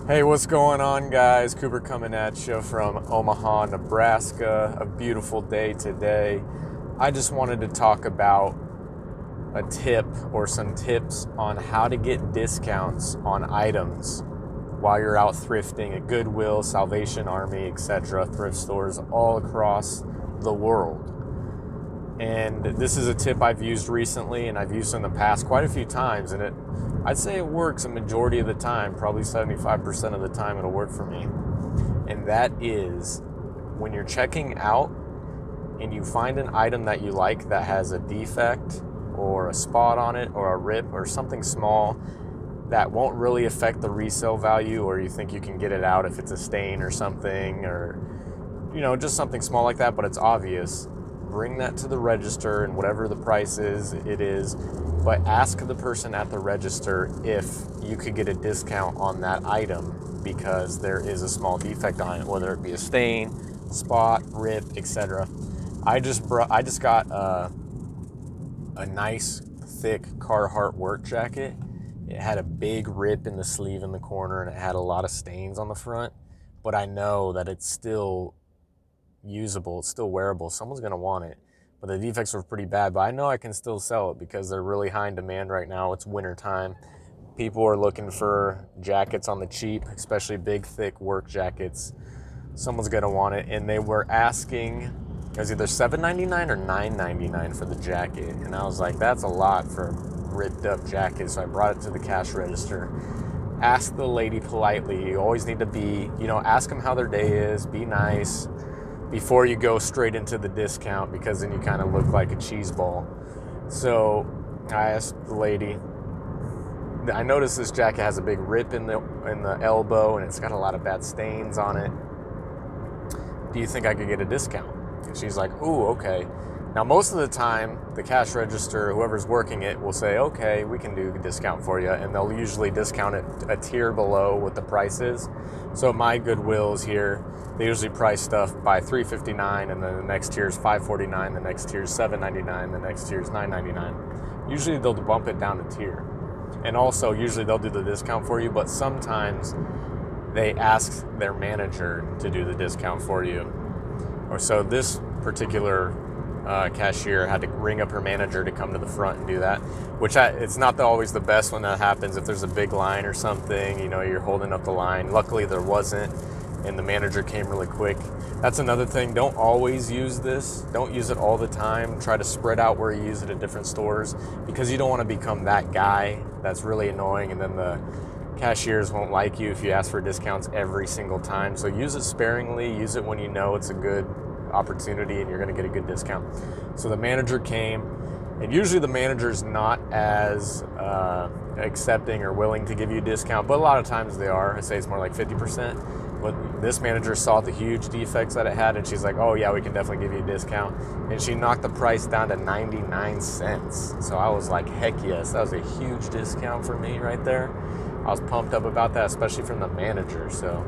Hey, what's going on, guys? Cooper coming at you from Omaha, Nebraska. A beautiful day today. I just wanted to talk about a tip or some tips on how to get discounts on items while you're out thrifting at Goodwill, Salvation Army, etc., thrift stores all across the world. And this is a tip I've used recently, and I've used in the past quite a few times, and I'd say it works a majority of the time, probably 75% of the time it'll work for me. And that is when you're checking out and you find an item that you like that has a defect or a spot on it or a rip or something small that won't really affect the resale value, or you think you can get it out if it's a stain or something, or just something small like that, but it's obvious. Bring that to the register, and whatever the price is, it is. But ask the person at the register if you could get a discount on that item because there is a small defect on it, whether it be a stain, spot, rip, etc. I just got a nice thick Carhartt work jacket. It had a big rip in the sleeve in the corner, and it had a lot of stains on the front. But I know that it's still usable, it's still wearable. Someone's going to want it, but the defects were pretty bad. But I know I can still sell it because they're really high in demand right now. It's winter time. People are looking for jackets on the cheap, especially big thick work jackets. Someone's going to want it. And they were asking, it was either $7.99 or $9.99 for the jacket, and I was like, that's a lot for a ripped up jacket. So I brought it to the cash register. Ask the lady politely. You always need to be, ask them how their day is, be nice before you go straight into the discount, because then you kind of look like a cheese ball. So I asked the lady, I noticed this jacket has a big rip in the elbow, and it's got a lot of bad stains on it. Do you think I could get a discount? And she's like, ooh, okay. Now, most of the time, the cash register, whoever's working it, will say, okay, we can do a discount for you. And they'll usually discount it a tier below what the price is. So my Goodwills here, they usually price stuff by $3.59, and then the next tier is $5.49, the next tier is $7.99, the next tier is $9.99. Usually they'll bump it down a tier. And also, usually they'll do the discount for you, but sometimes they ask their manager to do the discount for you. Or so this particular cashier had to ring up her manager to come to the front and do that, which it's not always the best when that happens. If there's a big line or something, you're holding up the line. Luckily there wasn't, and the manager came really quick. That's another thing. Don't always use this. Don't use it all the time. Try to spread out where you use it at different stores, because you don't want to become that guy that's really annoying, and then the cashiers won't like you if you ask for discounts every single time. So use it sparingly. Use it when you know it's a good opportunity and you're going to get a good discount. So the manager came, and usually the manager's not as accepting or willing to give you a discount, but a lot of times they are. I say it's more like 50%. But this manager saw the huge defects that it had, and she's like, oh yeah, we can definitely give you a discount. And she knocked the price down to 99 cents. So I was like, heck yes, that was a huge discount for me right there. I was pumped up about that, especially from the manager. So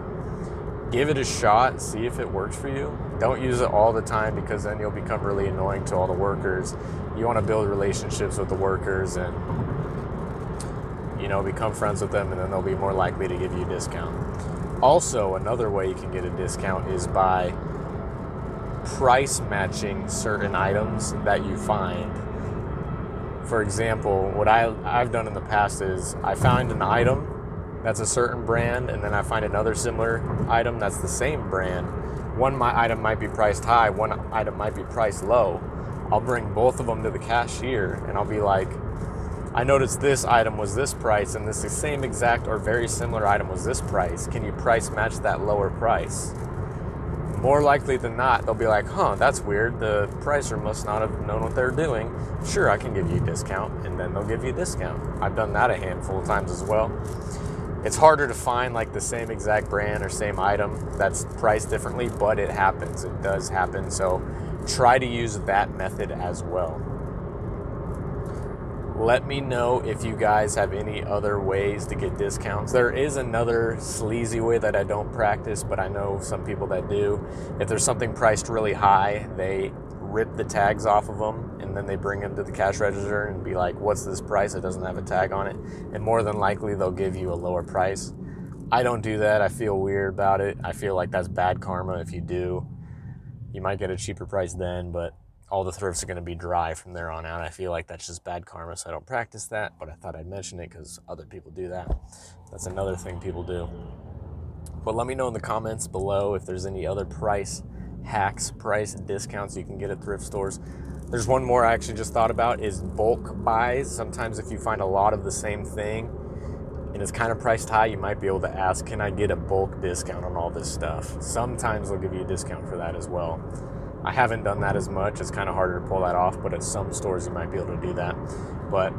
give it a shot, see if it works for you. Don't use it all the time, because then you'll become really annoying to all the workers. You want to build relationships with the workers and, become friends with them, and then they'll be more likely to give you a discount. Also, another way you can get a discount is by price matching certain items that you find. For example, what I've done in the past is I find an item that's a certain brand, and then I find another similar item that's the same brand. One item might be priced high, one item might be priced low. I'll bring both of them to the cashier, and I'll be like, I noticed this item was this price, and this same exact or very similar item was this price. Can you price match that lower price? More likely than not, they'll be like, that's weird. The pricer must not have known what they're doing. Sure, I can give you a discount, and then they'll give you a discount. I've done that a handful of times as well. It's harder to find like the same exact brand or same item that's priced differently, but it happens. It does happen. So try to use that method as well. Let me know if you guys have any other ways to get discounts. There is another sleazy way that I don't practice, but I know some people that do. If there's something priced really high, they rip the tags off of them, and then they bring them to the cash register and be like, what's this price? It doesn't have a tag on it. And more than likely, they'll give you a lower price. I don't do that. I feel weird about it. I feel like that's bad karma if you do. You might get a cheaper price then, but all the thrifts are going to be dry from there on out. I feel like that's just bad karma, so I don't practice that, but I thought I'd mention it because other people do that. That's another thing people do. But let me know in the comments below if there's any other price hacks, price discounts you can get at thrift stores. There's one more I actually just thought about is bulk buys. Sometimes if you find a lot of the same thing and it's kind of priced high, you might be able to ask, can I get a bulk discount on all this stuff? Sometimes they'll give you a discount for that as well. I haven't done that as much. It's kind of harder to pull that off, but at some stores you might be able to do that. But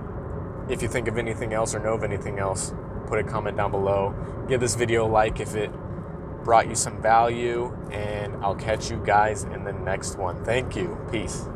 if you think of anything else or know of anything else, put a comment down below. Give this video a like if it brought you some value, and I'll catch you guys in the next one. Thank you. Peace.